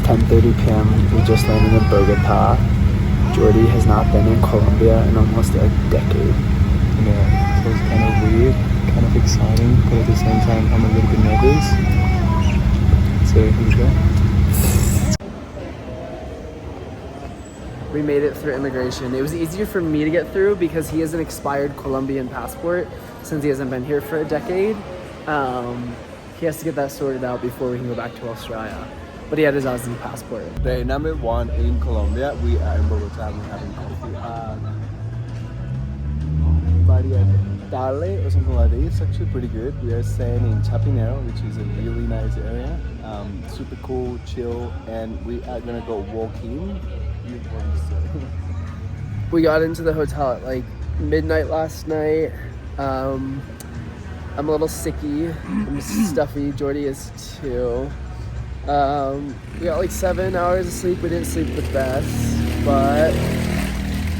10:30 p.m. We just landed in Bogotá. Jordy has not been in Colombia in almost a decade. Yeah, it was kind of weird, kind of exciting, but at the same time I'm a little bit nervous. So here we go. We made it through immigration. It was easier for me to get through because he has an expired Colombian passport since he hasn't been here for a decade. He has to get that sorted out before we can go back to Australia. But he had his Aussie passport. Day number 1 in Colombia. We are in Bogotá. We're having coffee at Barichara or something like this. It's actually pretty good. We are staying in Chapinero, which is a really nice area. Super cool, chill, and we are gonna go walking. We got into the hotel at like midnight last night. I'm a little sicky. I'm stuffy. Jordy is too. We got like 7 hours of sleep. We didn't sleep the best, but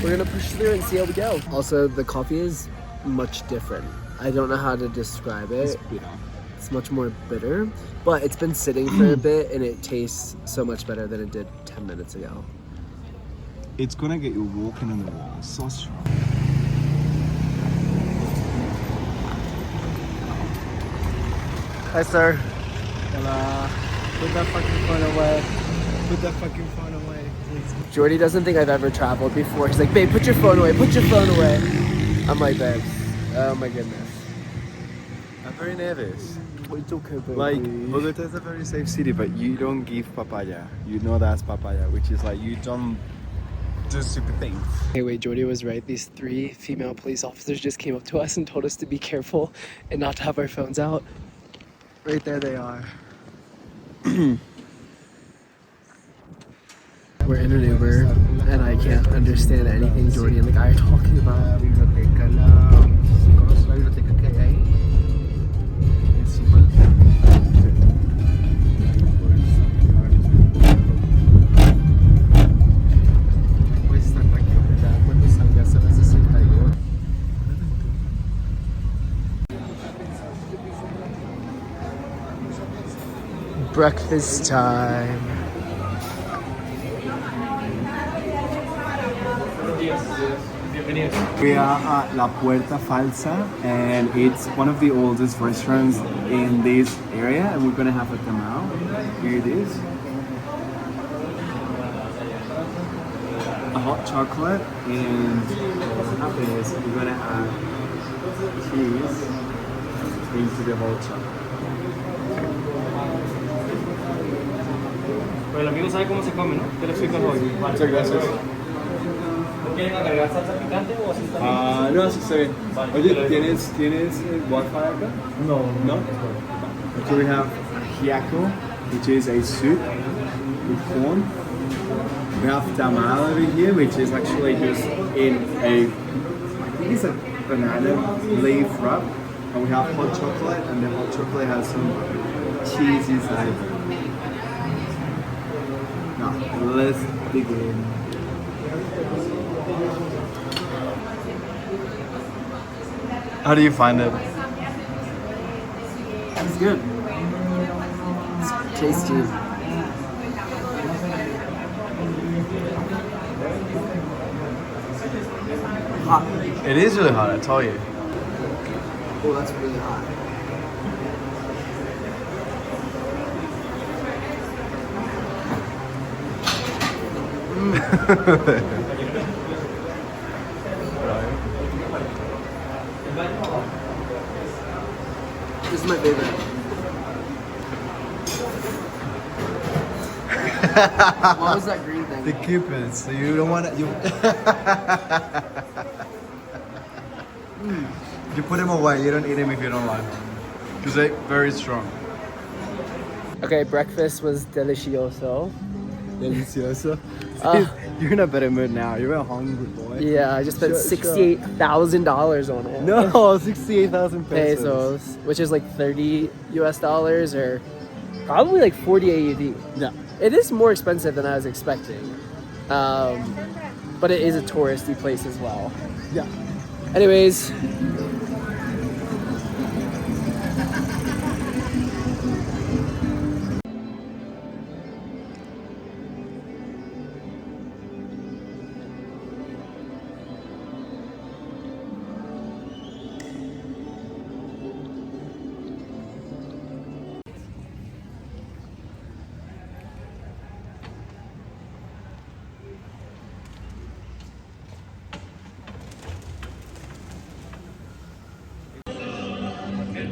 we're gonna push through and see how we go. Also, the coffee is much different. I don't know how to describe it. It's bitter. It's much more bitter, but it's been sitting for a bit and it tastes so much better than it did 10 minutes ago. It's gonna get you walking on the wall. It's so strong. Hi, sir. Hello. Put that fucking phone away. Put that fucking phone away, please. Jordy doesn't think I've ever traveled before. He's like, babe, put your phone away. Put your phone away. I'm like, babe, oh my goodness. I'm very nervous. It's okay, baby. Like, Bogotá is a very safe city, but you don't give papaya. You know that's papaya, which is like you don't do stupid things. Hey, wait, Jordy was right. These 3 female police officers just came up to us and told us to be careful and not to have our phones out. Right there they are. We're in an Uber and I can't understand anything Jordy and the guy are talking about. Breakfast time. We are at La Puerta Falsa, and it's one of the oldest restaurants in this area, and we're gonna have a tamal. Here it is. A hot chocolate, and what happens is we're gonna add cheese into the hot chocolate. Pero el amigo sabe cómo se come, ¿no? Te lo explico hoy. Muchas gracias. ¿Quieren agregar salsa picante o así también? No, así está bien. Vale, Oye, pero- ¿tienes Wi-Fi acá? No. No? So we have ajiaco, which is a soup with corn. We have tamal over here, which is actually just in a, I think it's a banana leaf wrap. And we have hot chocolate, and the hot chocolate has some cheese inside. Now, let's begin. How do you find it? It's good. It's tasty. Hot. It is really hot, I tell you. Oh, that's really hot. This is my favorite. What was that green thing? The cupids. So you don't want to. You put them away. You don't eat them if you don't like them. Because they're very strong. Okay, breakfast was delicioso. Delicioso. You're in a better mood now. You're a hungry boy. Yeah, I just spent Sure. $68,000 on it. No, 68,000 Pesos, which is like $30 US or probably like 40 AUD. Yeah. It is more expensive than I was expecting, but it is a touristy place as well. Yeah. Anyways,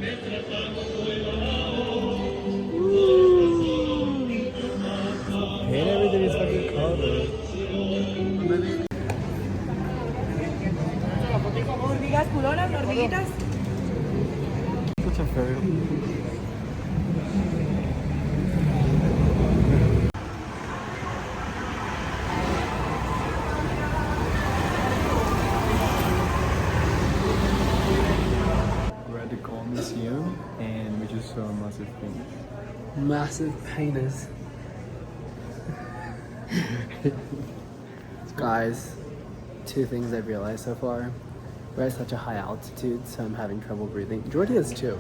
And everything is fucking covered. Hormigas culonas, hormiguitas. Such a fairy. We're at the Gold Museum and we just saw a massive penis. Massive penis. Guys, two things I've realized so far. We're at such a high altitude, so I'm having trouble breathing. Jordy is too.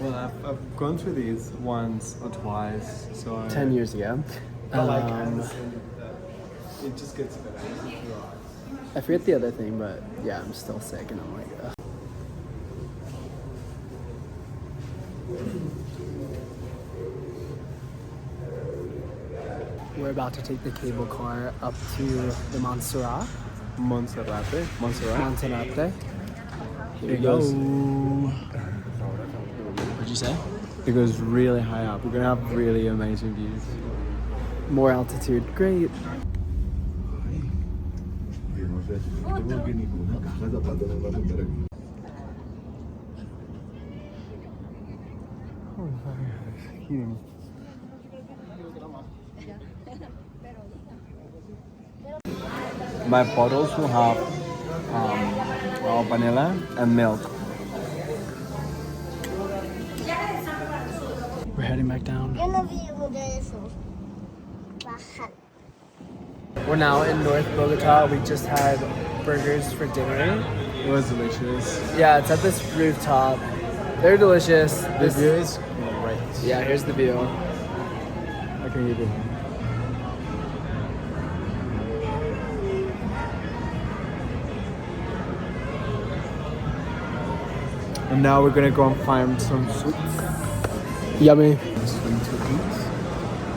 Well, I've gone through these once or twice, so 10 years ago. But like, I understand that it just gets better. I forget the other thing, but yeah, I'm still sick and I'm like, ugh. We're about to take the cable car up to the Montserrat. Monserrate. Monserrate. Here It we go. goes. What'd you say? It goes really high up. We're gonna have really amazing views. More altitude. Great. My bottles will have vanilla and milk. We're heading back down. Yo no vi uno de esos. Bajar. We're now in North Bogotá. We just had burgers for dinner. It was delicious. Yeah, it's at this rooftop. They're delicious. The This view is great. Yeah, here's the view. I can eat it. And now we're gonna go and find some soups. Yummy. Something to eat.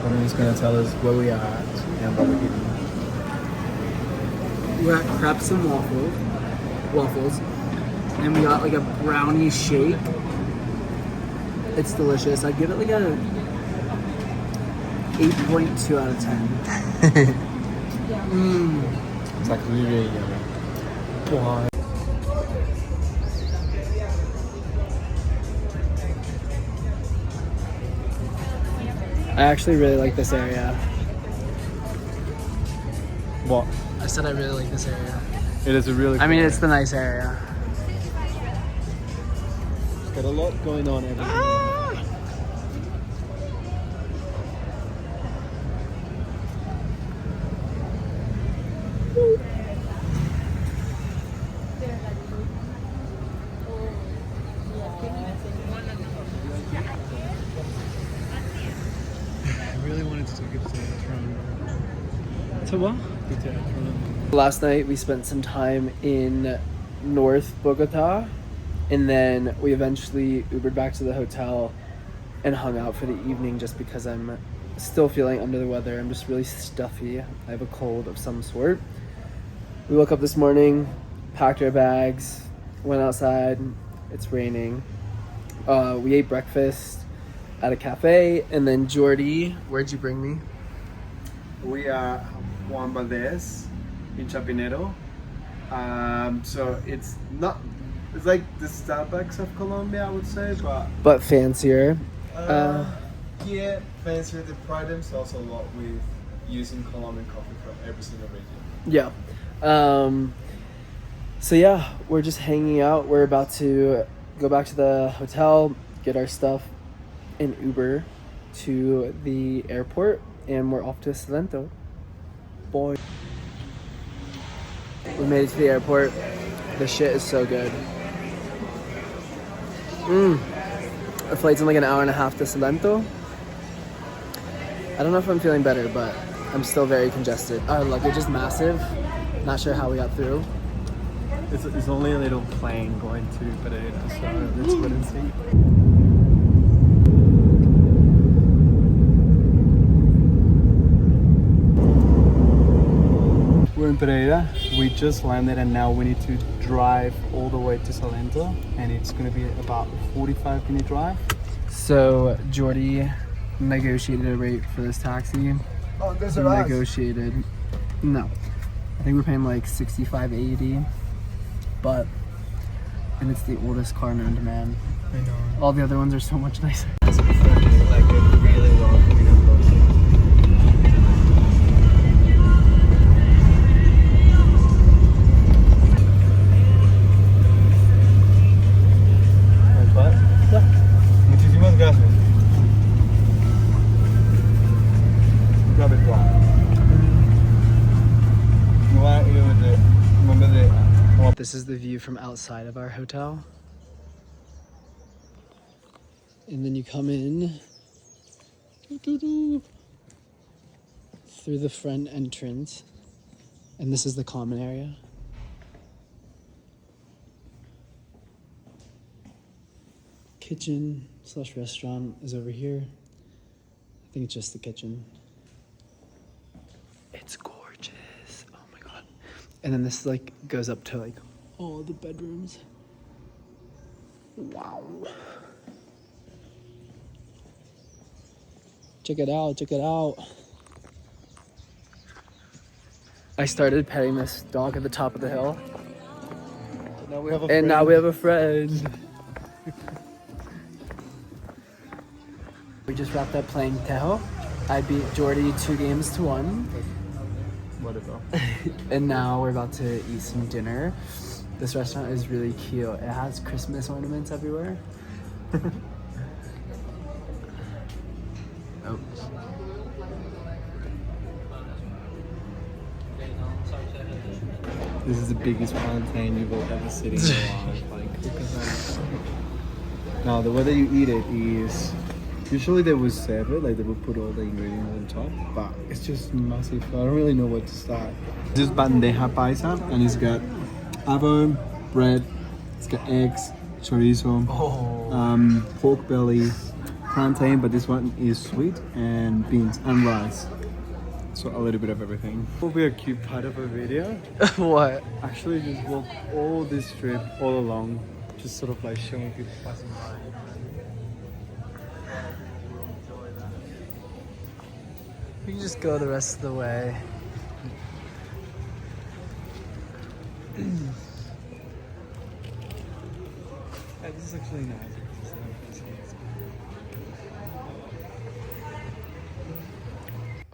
And he's gonna tell us where we are at and what we're eating. We're at Crepes and Waffles. And we got like a brownie shake. It's delicious. I'd give it like a 8.2 out of 10. It's like really yummy. Wow. I actually really like this area. What? I said I really like this area. It is a really I mean, cool it's the nice area. area. It's got a lot going on every day. I really wanted to take it to the throne. To what? The throne. Last night we spent some time in North Bogotá, and then we eventually Ubered back to the hotel and hung out for the evening just because I'm still feeling under the weather. I'm just really stuffy. I have a cold of some sort. We woke up this morning, packed our bags, went outside. It's raining. We ate breakfast at a cafe, and then Jordy, where'd you bring me? We are Juan Valdez in Chapinero. So it's like the Starbucks of Colombia, I would say, But fancier. yeah, fancier. They pride themselves a lot with using Colombian coffee from every single region. Yeah. So yeah, we're just hanging out. We're about to go back to the hotel, get our stuff, and Uber to the airport, and we're off to Salento. Boy. We made it to the airport. The shit is so good. Our flight's in like an hour and a half to Salento. I don't know if I'm feeling better, but I'm still very congested. Our luggage is massive. Not sure how we got through. It's only a little plane going to Barichara, so let's wait and see. We're in in Pereira. We just landed and now we need to drive all the way to Salento, and it's gonna be about a 45-minute drive. So Jordy negotiated a rate for this taxi. Oh, this Negotiated. No. I think we're paying like $65.80. But and it's the oldest car known to man. I know. All the other ones are so much nicer. Like a really welcoming approach. Muchísimas gracias. Grab it wrong. This is the view from outside of our hotel. And then you come in through the front entrance. And this is the common area. Kitchen / restaurant is over here. I think it's just the kitchen. It's gorgeous. Oh my god. And then this like goes up to like all the bedrooms. Wow. Check it out, check it out. I started petting this dog at the top of the hill. Now we have a And now we have a friend. We just wrapped up playing Tejo. I beat Jordy 2-1. Whatever. And now we're about to eat some dinner. This restaurant is really cute. It has Christmas ornaments everywhere. Oh. This is the biggest plantain you will ever see in your life. Now the way that you eat it is usually they will serve it, like they will put all the ingredients on top, but it's just massive. I don't really know where to start. This is bandeja paisa, and it's got avo, bread, it's got eggs, chorizo, pork belly, plantain, but this one is sweet, and beans and rice. So a little bit of everything. Will be a cute part of a video. What? Actually, just walk all this strip all along, just sort of like showing people passing by. We can just go the rest of the way. Yeah, this is actually nice.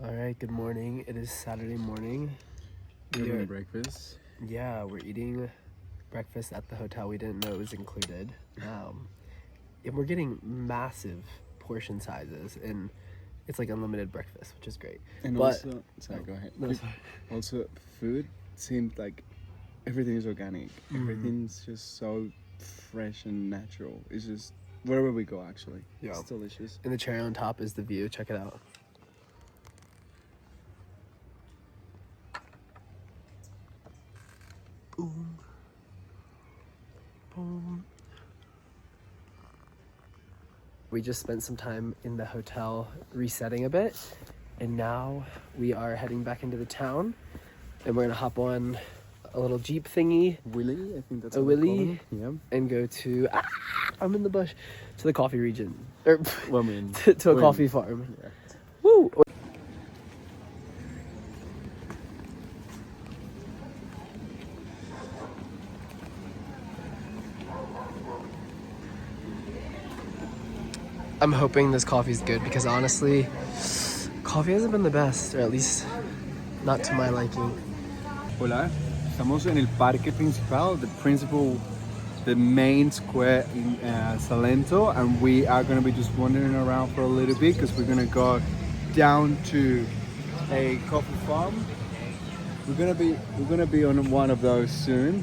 All right, good morning. It is Saturday morning. We're We having are- breakfast. Yeah, we're eating breakfast at the hotel. We didn't know it was included. And we're getting massive portion sizes, and it's like unlimited breakfast, which is great. And But- also, sorry, go ahead. No, sorry. Also, food seemed like everything is organic. Everything's just so fresh and natural. It's just wherever we go, actually. Yeah. It's delicious. And the cherry on top is the view. Check it out. Boom. Boom. We just spent some time in the hotel resetting a bit, and now we are heading back into the town, and we're gonna hop on a little Jeep thingy Willy, I think that's A what they call Willy? him. Yeah. and go to I'm in the bush, to the coffee region, or Well, I mean, to a when- coffee farm. Yeah. Woo! I'm hoping this coffee's good because honestly, coffee hasn't been the best, or at least not to my liking. Hola, estamos en el parque principal, the main square in Salento, and we are going to be just wandering around for a little bit because we're going to go down to a coffee farm. We're going to be on one of those soon.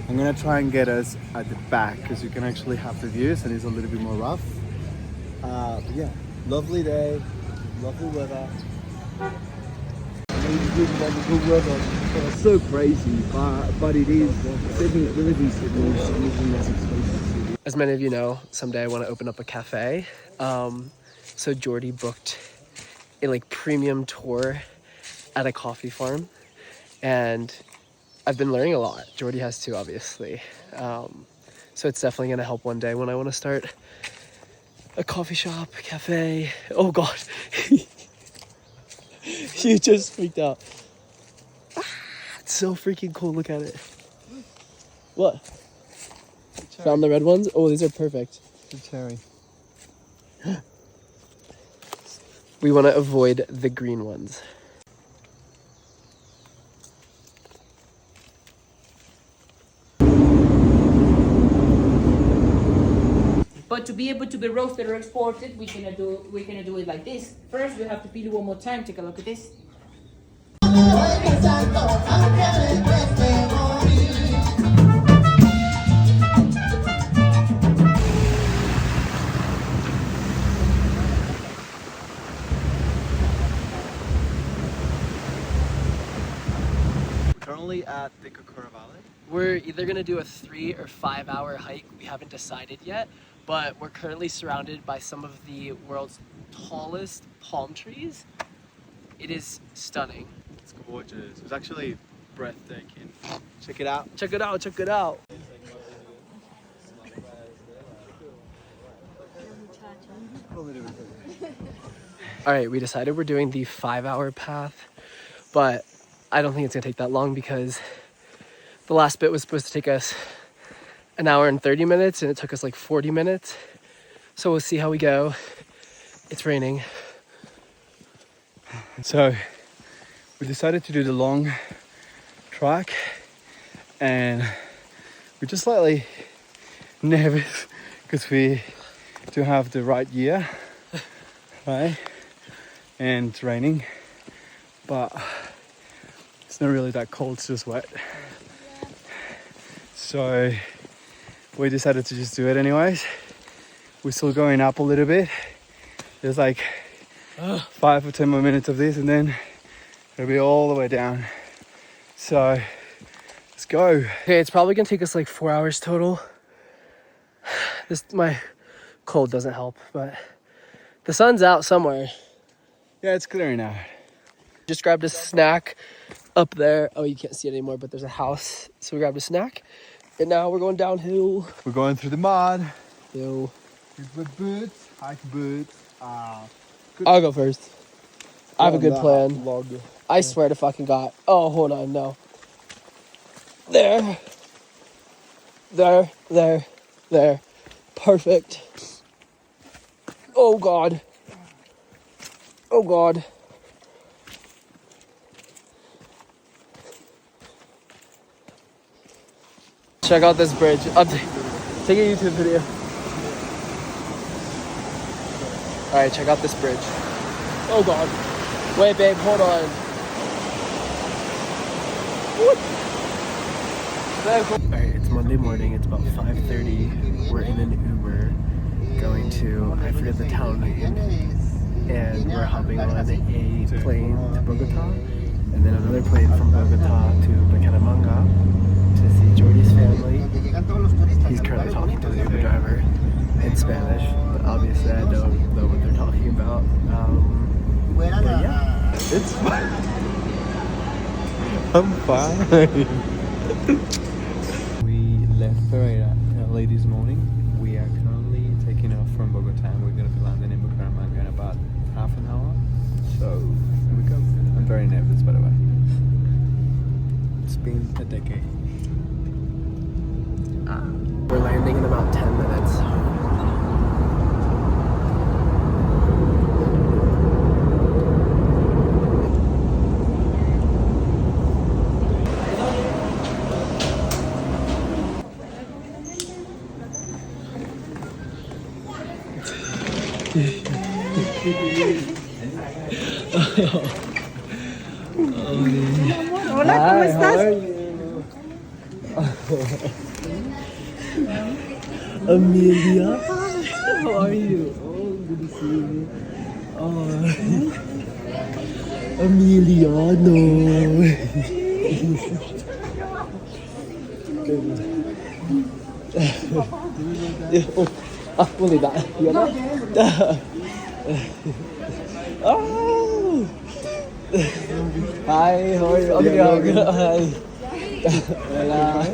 I'm going to try and get us at the back because you can actually have the views and it's a little bit more rough. But yeah, lovely day, lovely weather. Good weather. It's so crazy, but it is. Sydney, living in Sydney is usually less expensive. As many of you know, someday I want to open up a cafe. So Jordy booked a like premium tour at a coffee farm, and I've been learning a lot. Jordy has too, obviously. So it's definitely gonna help one day when I want to start a coffee shop, cafe. Oh God, you just freaked out. It's so freaking cool. Look at it. What? Found the red ones? Oh, these are perfect. The cherry. We want to avoid the green ones. But to be able to be roasted or exported, we're gonna do it like this. First, we have to peel it one more time. Take a look at this. Currently at the Kokura Valley. We're either gonna do a 3 or 5 hour hike. We haven't decided yet, but we're currently surrounded by some of the world's tallest palm trees. It is stunning. It's gorgeous. It's actually breathtaking. Check it out. Check it out, check it out. All right, we decided we're doing the 5 hour path, but I don't think it's gonna take that long because the last bit was supposed to take us an hour and 30 minutes and it took us like 40 minutes. So we'll see how we go. It's raining. So we decided to do the long track and we're just slightly nervous because we don't have the right gear, right? And it's raining, but it's not really that cold, it's just wet. So we decided to just do it anyways. We're still going up a little bit. There's like 5 or 10 more minutes of this and then it'll be all the way down. So let's go. Okay, it's probably gonna take us like 4 hours total. My cold doesn't help, but the sun's out somewhere. Yeah, it's clearing out. Just grabbed a snack up there. Oh, you can't see it anymore, but there's a house. So we grabbed a snack. And now we're going downhill. We're going through the mud. Yo. With boots, hike boots. I'll go first. I have a good plan. I swear to fucking God. Oh, hold on, no. There. Perfect. Oh God. Oh God. Check out this bridge. I'll take a YouTube video. Alright, check out this bridge. Oh God. Wait, babe, hold on. Alright, it's Monday morning. It's about 5:30. We're in an Uber going to, I forget the town name. And we're hopping on a plane to Bogotá. And then another plane from Bogotá to Bucaramanga to see Jordy's family. He's currently talking to the Uber driver in Spanish, but obviously I don't know what they're talking about. But yeah, It's fine. I'm fine. We left Barichara early this morning. We are currently taking off from Bogotá and we're going to be landing in Bucaramanga in about half an hour. So here we go. I'm very nervous, by the way. It's been a decade. we're landing in about 10 minutes. Hola, ¿cómo estás? Amelia, how are you? Oh, good to see you. Oh, Emiliano. We'll leave that. You got that? Oh. Hi, how are you? Okay, hi. Hola.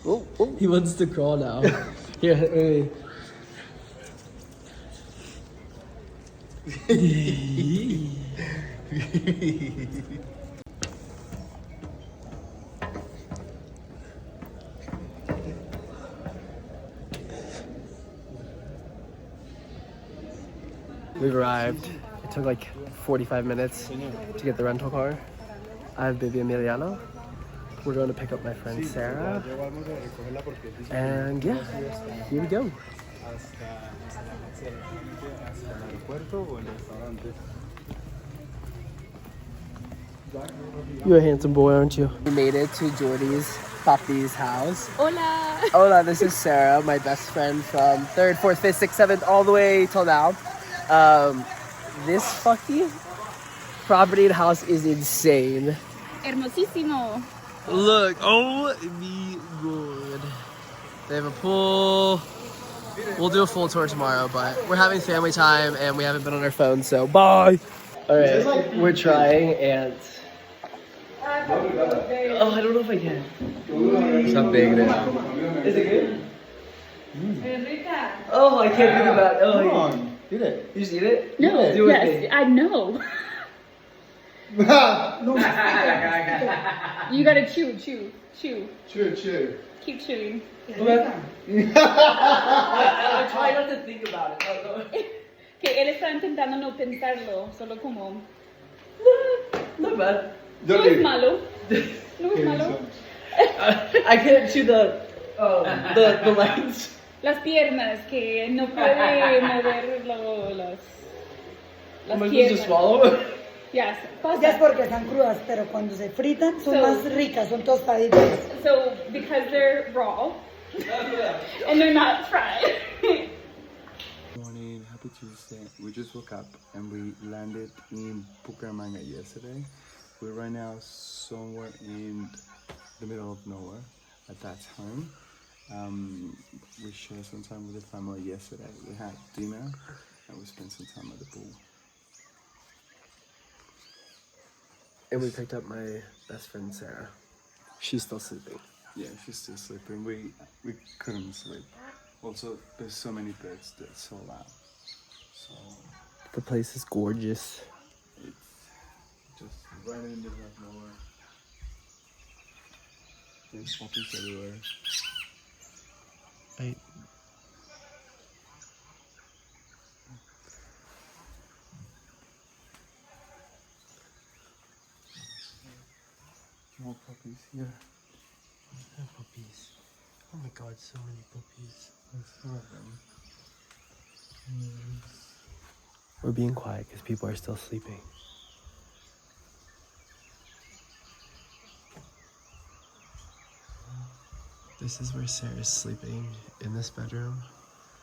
Oh, he wants to crawl now. Here, wait. We've arrived. It took like 45 minutes to get the rental car. I have baby Emiliano. We're going to pick up my friend Sarah. And yeah, here we go. You're a handsome boy, aren't you? We made it to Jordy's papi's house. Hola. Hola, this is Sarah, my best friend from 3rd, 4th, 5th, 6th, 7th, all the way till now. This fucking property and house is insane. Hermosísimo. Look, oh me good. They have a pool. We'll do a full tour tomorrow, but we're having family time and we haven't been on our phones, so bye. All right, we're trying ants. Oh, I don't know if I can. It's not big now. Is it good? Oh, I can't think about it. Oh, Come on, eat it. You just eat it? No, Do it with yes, me. I know. You gotta chew. Chew. Keep chewing. I try not to think about it. Que él está intentando no pensarlo, solo como. Not bad. No es malo. No es malo. I can't chew the legs. Las piernas, que no puede mover las Am I supposed to swallow? Yes. Ya es porque están crudas, pero cuando se fritan son So- más ricas, son tostaditas. So, because they're raw and they're not fried. Morning, happy Tuesday. We just woke up and we landed in Bucaramanga yesterday. We're right now somewhere in the middle of nowhere at that time. We shared some time with the family yesterday. We had dinner and we spent some time at the pool. And we picked up my best friend Sarah. She's still sleeping. Yeah, she's still sleeping. We couldn't sleep. Also, there's so many birds that's so loud. So The place is gorgeous. it's just right in the middle of nowhere. There's puppies everywhere. Right. More puppies here. Puppies. Oh my god, so many puppies. There's four of them. We're being quiet because people are still sleeping. This is where Sarah's sleeping, in this bedroom.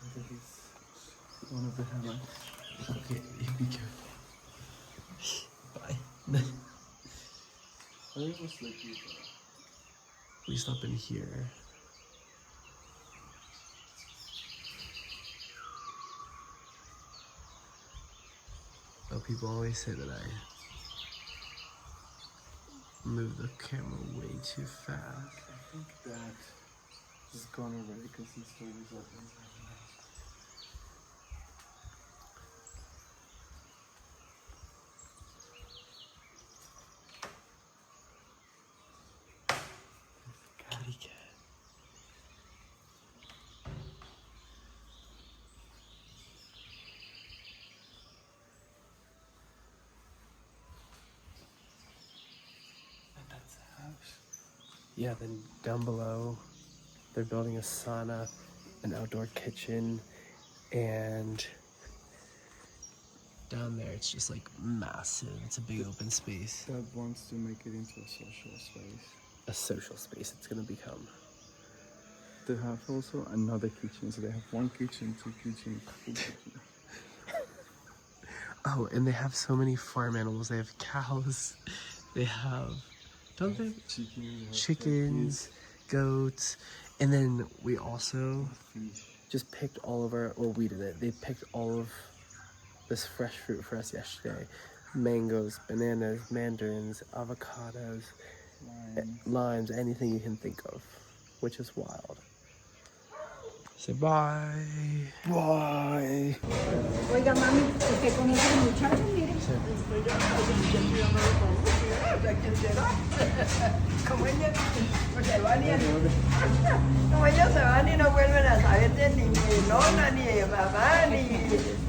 I think it's one of the hammocks. Okay, you be careful. Bye. I think we'll sleep here. We slept in here. Oh, people always say that I move the camera way too fast. I think that is gone already because this door is open. Catty cat. And that's the house. Yeah, then down below, they're building a sauna, an outdoor kitchen, and down there it's just like massive. It's a big open space. Dad wants to make it into a social space. A social space it's gonna become. They have also another kitchen, so they have one kitchen, two kitchens, three kitchens. Oh, and they have so many farm animals. They have cows, They have, don't they? Chickens. Chickens, goats, and then we also just picked all of our, well, we didn't. They picked all of this fresh fruit for us yesterday. Mangoes, bananas, mandarins, avocados, limes, anything you can think of, which is wild. Say bye. Bye. Oiga, mami, usted conoce al muchacho, mire. Como ellos se van como ellos se van y no vuelven a saber de ni mi nona, ni de mamá,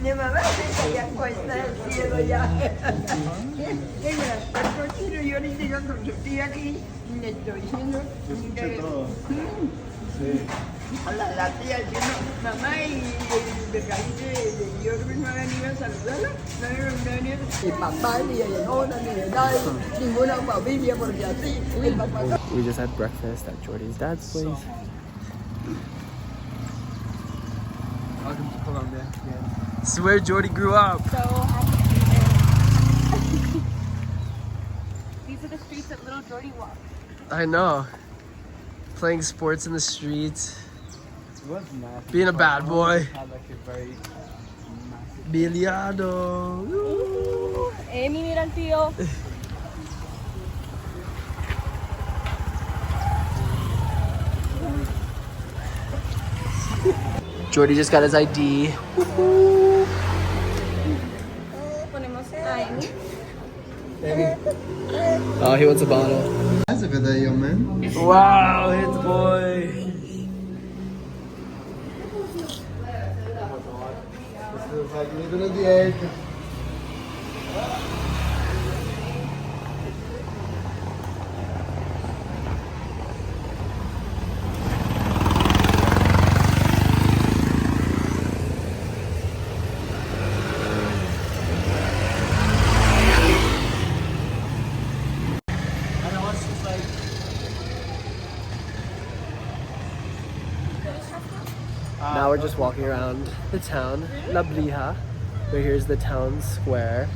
ni mamá se ya cuesta el cielo ya. Ella, el cochino, yo ni digo con su tía aquí, y le estoy diciendo. Yo escuché todo. Sí. La tía diciendo, mamá y el mercadito de Jordy no ha venido a saludarla, no ha venido ni papá, ni de nona, ni de nadie, ninguna familia, porque así, el papá. We just had breakfast at Jordy's dad's place. Welcome to Colombia. Yeah. This is where Jordy grew up. So happy to be there. These are the streets that little Jordy walked. I know. Playing sports in the streets. It was massive. Being a bad boy. It had like a very massive. Biliado. Mira el tío. Jordy just got his ID. Ponemos ahí. Oh, he wants a bottle. That's a video, man. Wow, hits boy. This is like living on the edge. Now we're just walking around the town, Lebrija, where here's the town square.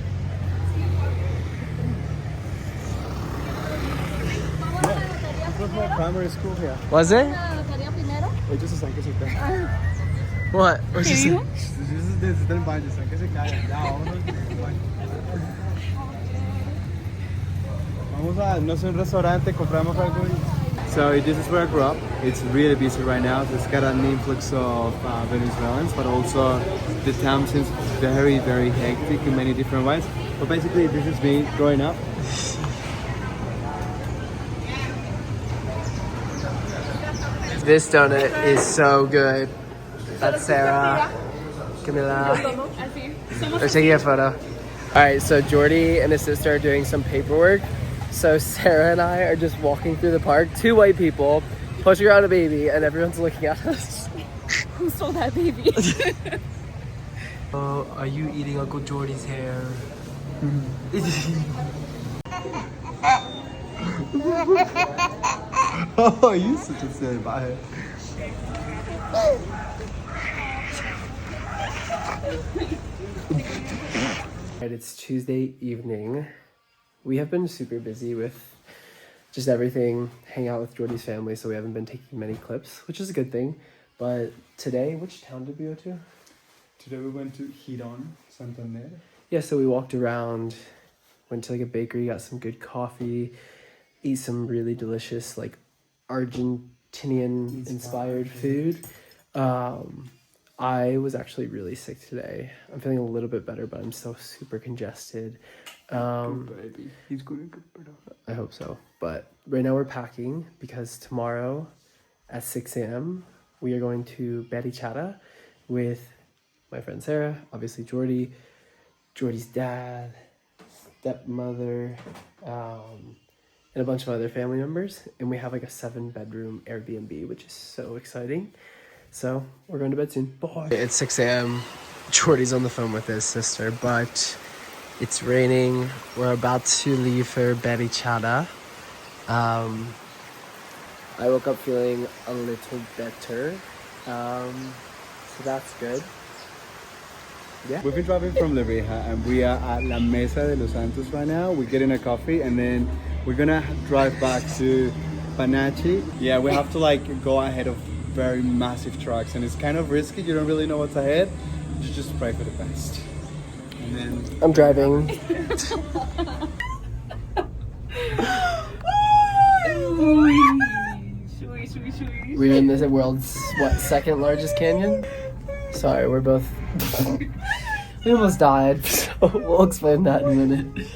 This was my primary school here. Was it? Wait, just a second, just a second. What? What'd you say? This is the baño, just que se cae. Ya, vámonos. Vamos a, no sé, un restaurante, compramos algo. So this is where I grew up. It's really busy right now. It's got an influx of Venezuelans, but also the town seems very, very hectic in many different ways. But basically, this is me growing up. This donut is so good. That's Sarah, Camila. They're taking a photo. All right, so Jordy and his sister are doing some paperwork. So Sarah and I are just walking through the park, two white people, pushing around a baby, and everyone's looking at us. Who stole that baby? Oh, are you eating Uncle Jordy's hair? Oh, you such a silly bye. Right, it's Tuesday evening. We have been super busy with just everything, hang out with Jordy's family, so we haven't been taking many clips, which is a good thing. But today, which town did we go to? Today we went to Giron, Santander. Yeah, so we walked around, went to like a bakery, got some good coffee, ate some really delicious like Argentinian inspired food. I was actually really sick today. I'm feeling a little bit better, but I'm still super congested. Good baby. He's gonna get better. I hope so. But right now we're packing because tomorrow at 6 a.m. we are going to Barichara with my friend Sarah, obviously Jordy, Jordy's dad, stepmother, and a bunch of other family members. And we have like a 7-bedroom Airbnb, which is so exciting. So we're going to bed soon. Bye. It's 6 a.m. Jordy's on the phone with his sister, but it's raining. We're about to leave for Barichara. I woke up feeling a little better. So that's good. Yeah. We've been driving from Lebrija and we are at La Mesa de los Santos right now. We're getting a coffee and then we're gonna drive back to Panachi. Yeah, we have to like go ahead of very massive trucks and it's kind of risky. You don't really know what's ahead. You just pray for the best. And then I'm driving. We're in the world's second largest canyon. Sorry, we're both. We almost died, so we'll explain that in a minute.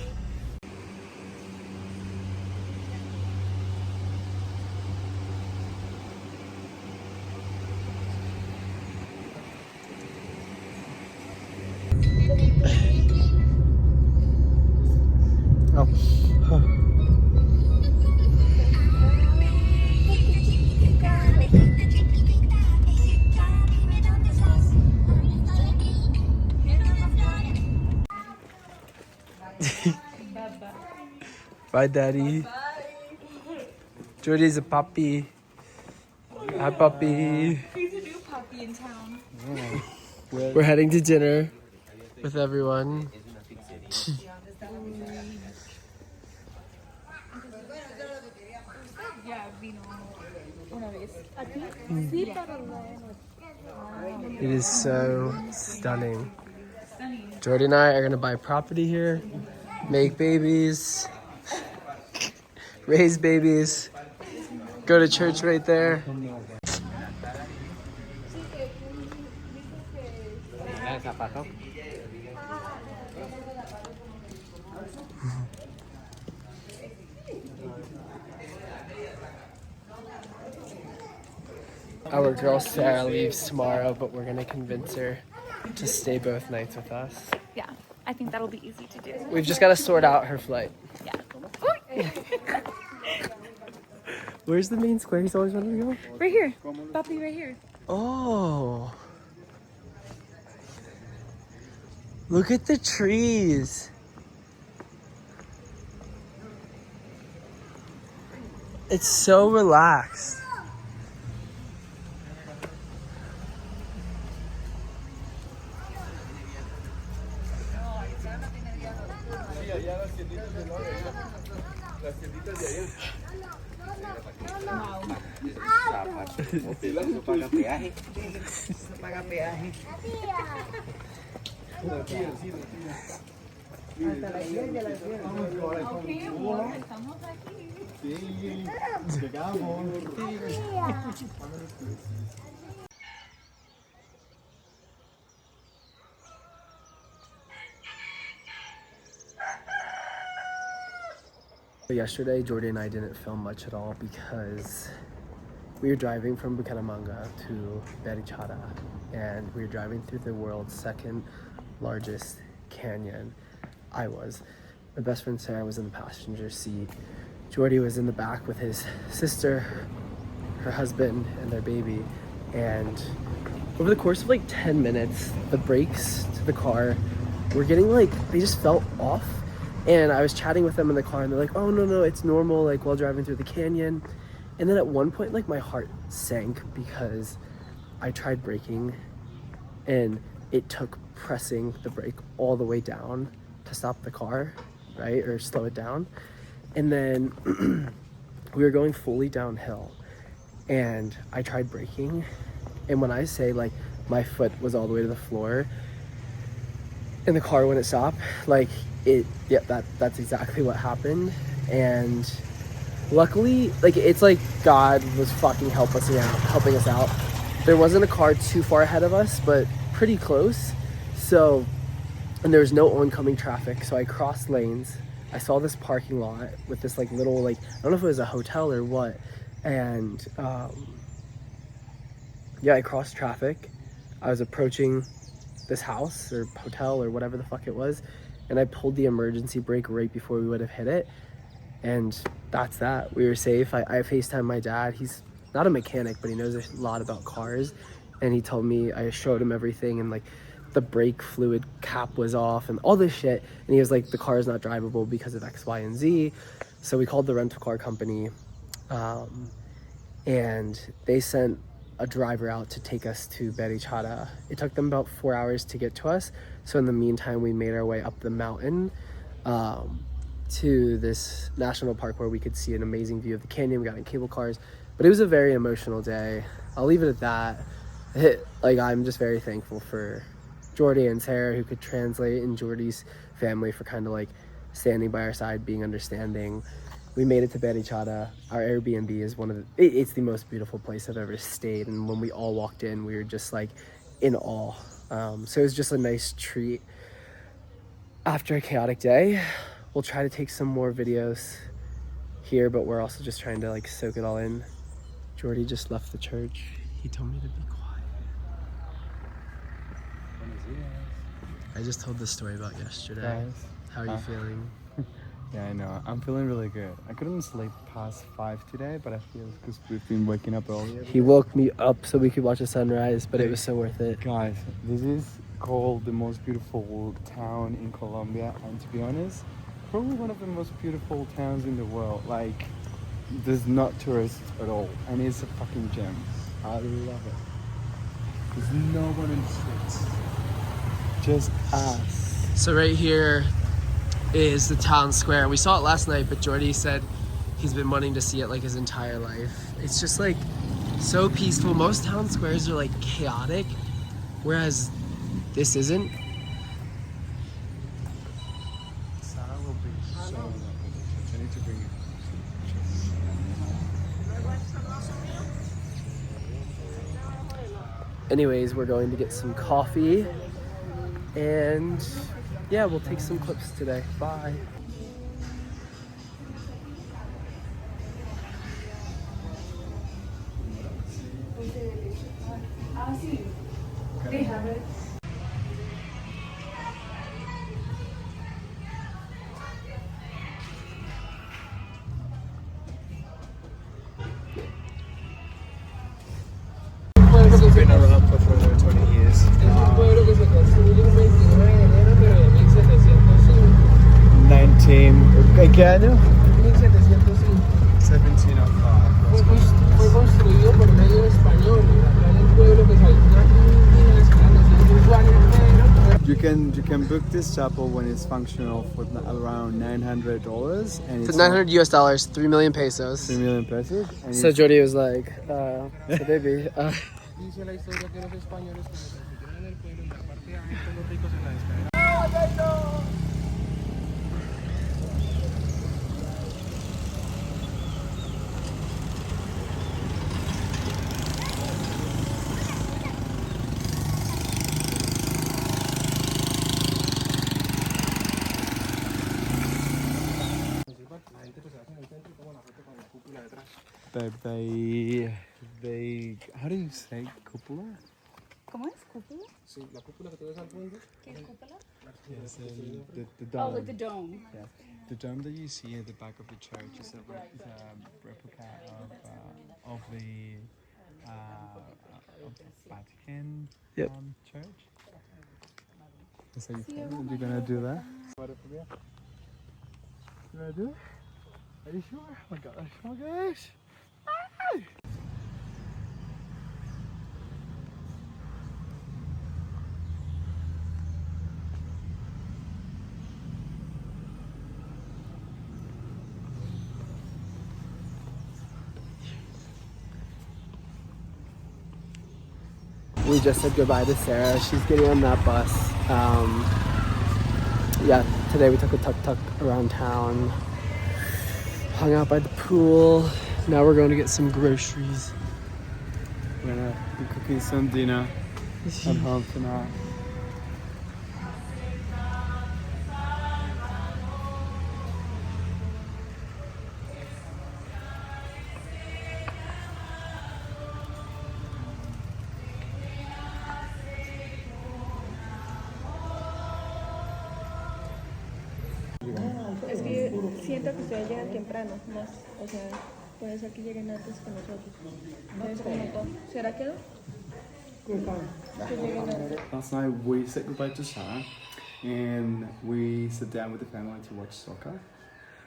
Bye, Daddy. Jordy's a puppy. Hi, puppy. He's a new puppy in town. We're heading to dinner with everyone. Yeah, vino. Una vez. It is so stunning. Jordy and I are gonna buy property here, make babies, raise babies, go to church right there. Our girl Sarah leaves tomorrow, but we're gonna convince her to stay both nights with us. Yeah, I think that'll be easy to do. We've just gotta sort out her flight. Yeah. Where's the main square he's always wanted to go? Right here. Papi, right here. Oh. Look at the trees. It's so relaxed. Yesterday, Jordy and I didn't film much at all because we were driving from Bucaramanga to Barichara, and we were driving through the world's second largest canyon. I was. My best friend Sarah was in the passenger seat. Jordy was in the back with his sister, her husband, and their baby. And over the course of like 10 minutes, the brakes to the car were getting they just felt off. And I was chatting with them in the car and they're like, oh, no, it's normal, like while driving through the canyon. And then at one point, like my heart sank because I tried braking and it took pressing the brake all the way down to stop the car, right? Or slow it down. And then we were going fully downhill and I tried braking. And when I say like my foot was all the way to the floor and the car wouldn't stop, that's exactly what happened. And luckily, it's like God was fucking helping us out. There wasn't a car too far ahead of us, but pretty close. So, and there was no oncoming traffic. So I crossed lanes. I saw this parking lot with this little, I don't know if it was a hotel or what. And yeah, I crossed traffic. I was approaching this house or hotel or whatever the fuck it was. And I pulled the emergency brake right before we would have hit it. And that's that. We were safe. I FaceTimed my dad. He's not a mechanic, but he knows a lot about cars. And he told me, I showed him everything, and the brake fluid cap was off and all this shit. And he was like, the car is not drivable because of X, Y, and Z. So we called the rental car company, and they sent a driver out to take us to Barichara. It took them about 4 hours to get to us. So in the meantime, we made our way up the mountain to this national park where we could see an amazing view of the canyon. We got in cable cars, but it was a very emotional day. I'll leave it at that. Like, I'm just very thankful for Jordy and Sarah, who could translate, and Jordy's family for kind of like standing by our side, being understanding. We made it to Barichara. Our Airbnb is it's the most beautiful place I've ever stayed. And when we all walked in, we were just like in awe. So it was just a nice treat after a chaotic day. We'll try to take some more videos here, but we're also just trying to like soak it all in. Jordy just left the church. He told me to be quiet. I just told the story about yesterday. Guys, how are you feeling? Yeah, I know. I'm feeling really good. I couldn't sleep past 5 today, but I feel because we've been waking up earlier. He woke me up so we could watch the sunrise, but it was so worth it. Guys, this is called the most beautiful town in Colombia, and to be honest, probably one of the most beautiful towns in the world. Like, there's not tourists at all, and it's a fucking gem. I love it. There's no one in the streets, just us. So right here is the town square. We saw it last night, but Jordy said he's been wanting to see it like his entire life. It's just like so peaceful. Most town squares are like chaotic, whereas this isn't. Sarah will be so lovely. I need to bring it. Anyways, we're going to get some coffee, and yeah, we'll take some clips today. Bye. It's been around for over 20 years. 19... ¿Qué año? 1705. Fue construido por medio de español. El pueblo que salió You can book this chapel when it's functional for around $900, and it's $900 US, 3 million pesos. 3 million pesos. And So Jordy was like, so baby, Dice la historia que los españoles cuando se metieron en el pueblo, en la parte de adentro, los ricos en la despensa. They how do you say cupola? ¿Cómo es? ¿Cúpula? Sí, la cúpula que tú ves al fondo. ¿Qué es cúpula? Yes, the dome. Oh, like the dome. Yeah, the dome that you see at the back of the church is a replica of the Vatican church. So you're gonna do that? You gonna do it? Are you sure? Oh my gosh! Oh my gosh! we just said goodbye to Sarah. She's getting on that bus. Yeah, today we took a tuk-tuk around town, hung out by the pool. Now we're going to get some groceries. We're gonna be cooking some dinner at home tonight. Es que siento que ustedes llegan temprano, más, o sea, puede ser que lleguen antes que nosotros. Entonces, como todo. ¿Será que no? Que lleguen antes. Last night we said goodbye to Sarah and we sat down with the family to watch soccer.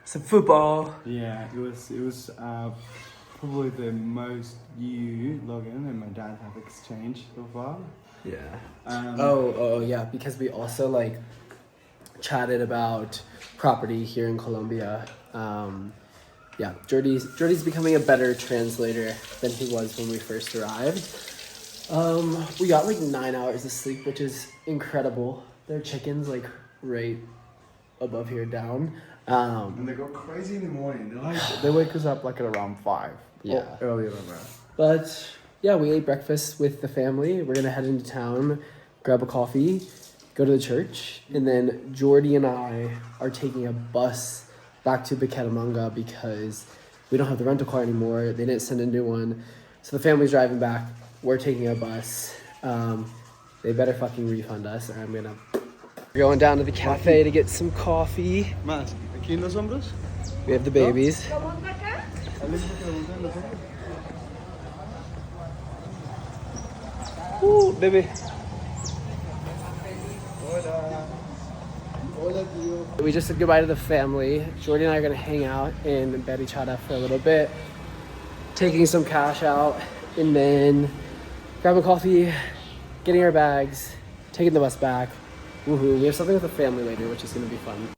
Some football. Yeah, it was probably the most you, Logan, and my dad have exchanged so far. Yeah. Um, Oh, yeah, because we also like chatted about property here in Colombia. Yeah, Jordy's becoming a better translator than he was when we first arrived. We got like 9 hours of sleep, which is incredible. There are chickens like right above here down. And they go crazy in the morning. They wake us up like at around 5. Yeah. Or earlier than that. But yeah, we ate breakfast with the family. We're gonna head into town, grab a coffee, go to the church, and then Jordy and I are taking a bus back to Bucaramanga because we don't have the rental car anymore. They didn't send a new one. So the family's driving back. We're taking a bus. They better fucking refund us or I'm gonna... We're going down to the cafe to get some coffee. Más, aquí en los hombros. We have the babies. Ooh, baby. We just said goodbye to the family. Jordy and I are gonna hang out in Barichara for a little bit, taking some cash out, and then grab a coffee, getting our bags, taking the bus back. Woohoo! We have something with the family later, which is gonna be fun.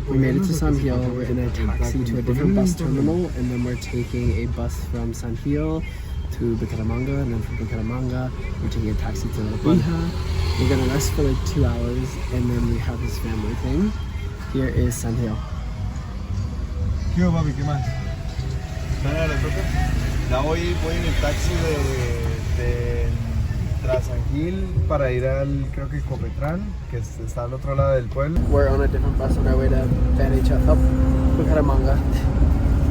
We made it to San Gil. We're in a taxi to a different bus terminal, and then we're taking a bus from San Gil to Bucaramanga, and then from Bucaramanga, we're taking a taxi to Lebrija. We're gonna rest for like 2 hours, and then we have this family thing. Here is San Gil. ¿Qué hubo, papi? ¿Qué más? Ya voy en el taxi de San Gil para ir al, creo que Copetrán, que está al otro lado del pueblo. We're on a different bus on our way to Barichara. Oh, Bucaramanga.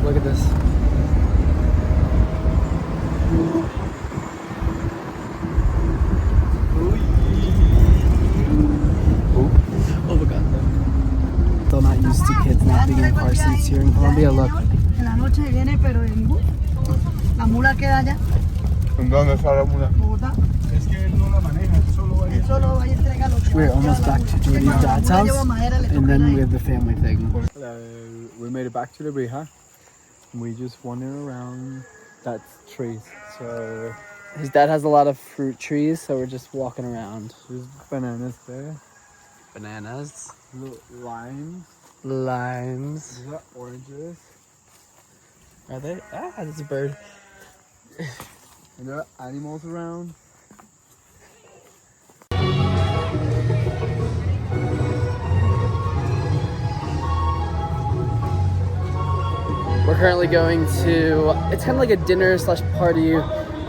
Look at this. Oh my god. Still not used to kids not being in car seats here in Colombia. Look. En la noche viene, pero en bus. La mula queda allá, ¿Dónde está la mula? Bogotá. Es que él no la maneja, él solo va a ir. Él solo va a entregar los We're almost back to Jordy's dad's house, and then we have the family thing. Hello, we made it back to Lebrija. We just wandered around that trees. So His dad has a lot of fruit trees, so we're just walking around. there's bananas there, Bananas, limes, limes. these are oranges, Are they? Ah, there's a bird. and there are animals around. We're currently going to, it's kind of like a dinner slash party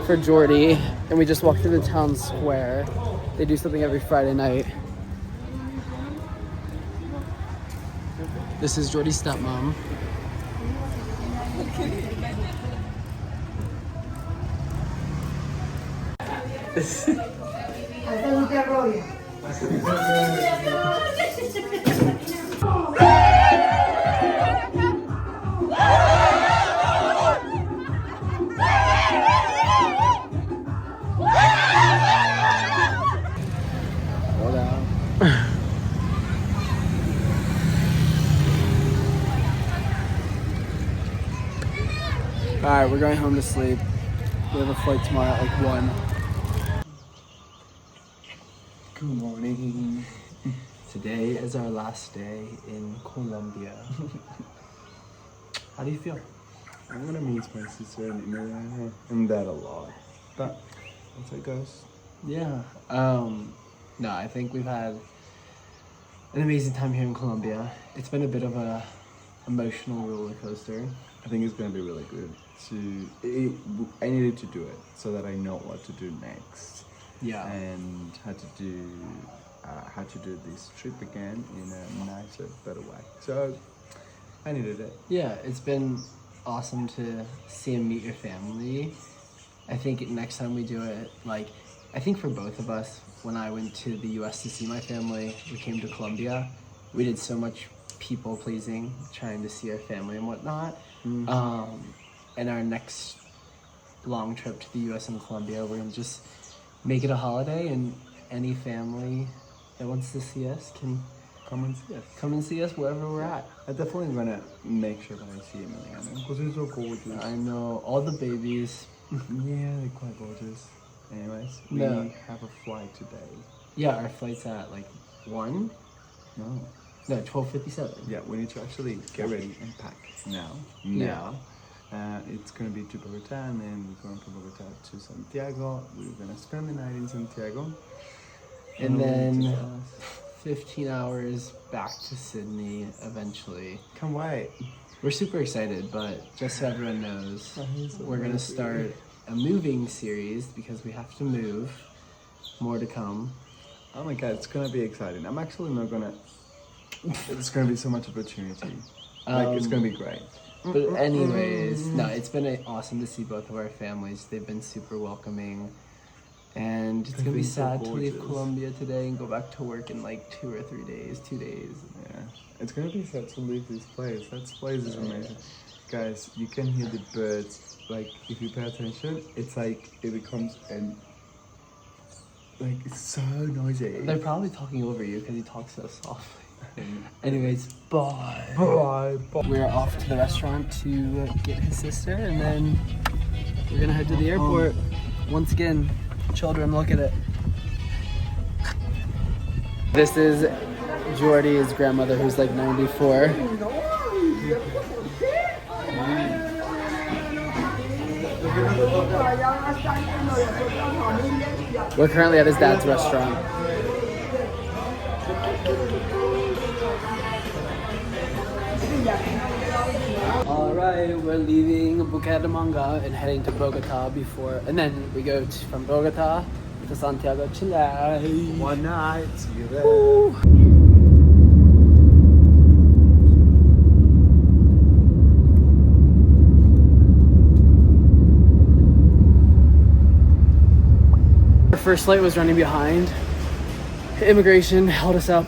for Jordy, and we just walked through the town square. They do something every Friday night. This is Jordy's stepmom. Alright, we're going home to sleep. We have a flight tomorrow at like 1. Good morning. Today is our last day in Colombia. How do you feel? I'm gonna meet my sister and dad a lot, but that's how it goes. Yeah. No, I think we've had an amazing time here in Colombia. It's been a bit of a emotional roller coaster. I think it's gonna be really good. I needed to do it so that I know what to do next. Yeah. And how to do this trip again in a nicer, better way. So I needed it. Yeah, it's been awesome to see and meet your family. I think next time we do it, like, I think for both of us, when I went to the US to see my family, we came to Colombia, we did so much people pleasing, trying to see our family and whatnot. And our next long trip to the U.S. and Colombia. We're gonna just make it a holiday, and any family that wants to see us can Come and see us. come and see us wherever we're at. I'm definitely gonna make sure that I see Emiliano because he's so gorgeous. I know all the babies. Yeah, they're quite gorgeous. Anyways, we No. have a flight today. Yeah, our flight's at like 1? No. No, 12:57. Yeah, we need to actually get ready and pack now. Yeah. It's gonna be to Bogotá, and then we're going from Bogotá to Santiago. We're gonna spend the night in Santiago, And then to 15 hours back to Sydney eventually. can't wait. We're super excited, but just so everyone knows, we're gonna start a moving series because we have to move. More to come. Oh my god, it's gonna be exciting. I'm actually not gonna. It's gonna be so much opportunity. It's gonna be great. But anyways, no, it's been awesome to see both of our families. They've been super welcoming. And it's gonna be been so sad to leave gorgeous. Colombia today and go back to work in like 2 or 3 days, 2 days. Yeah, it's gonna be sad to leave this place. That place is amazing. Guys, you can hear the birds. Like, if you pay attention, it's like it becomes like it's so noisy. They're probably talking over you because you talk so softly. Anyways, bye. Bye. We're off to the restaurant to get his sister, and then we're gonna head to the airport. Once again, children, look at it. This is Jordy's grandmother, who's like 94. We're currently at his dad's restaurant. Alright, we're leaving Bucaramanga and heading to Bogotá and then we go from Bogotá to Santiago, Chile. One night. See you there. Our first flight was running behind. Immigration held us up.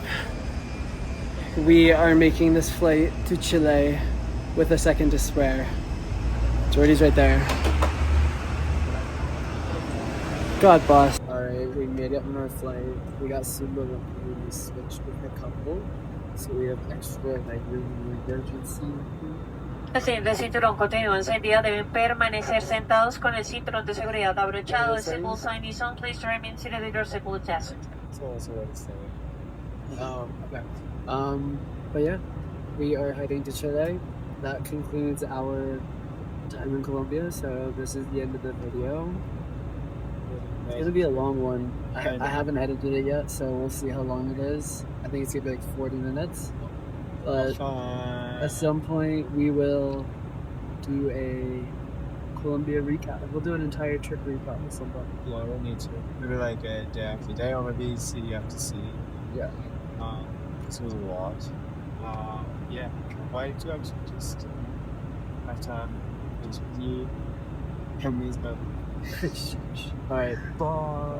We are making this flight to Chile with a second to spare. Jordy's right there. God, boss. Alright, we made it on our flight. We got super lucky. We switched with a couple. So we have extra like room emergency. El cinturón continúa encendido. Deben permanecer sentados con el cinturón de seguridad abrochado. The symbol sign is on. Please remain seated with your seatbelt fastened. That's also what it's saying. Oh, okay. But yeah, we are heading to Chile. That concludes our time in Colombia. So this is the end of the video. It's gonna be a long one. I haven't edited it yet, so we'll see how long it is. I think it's gonna be like 40 minutes. But at some point we will do a Colombia recap. We'll do an entire trip recap with somebody. Yeah, we'll need to. Maybe like a day after day, or maybe city after city. Yeah. This was a lot. Yeah, can't wait to actually just have time with you. And these moments. Alright, bye.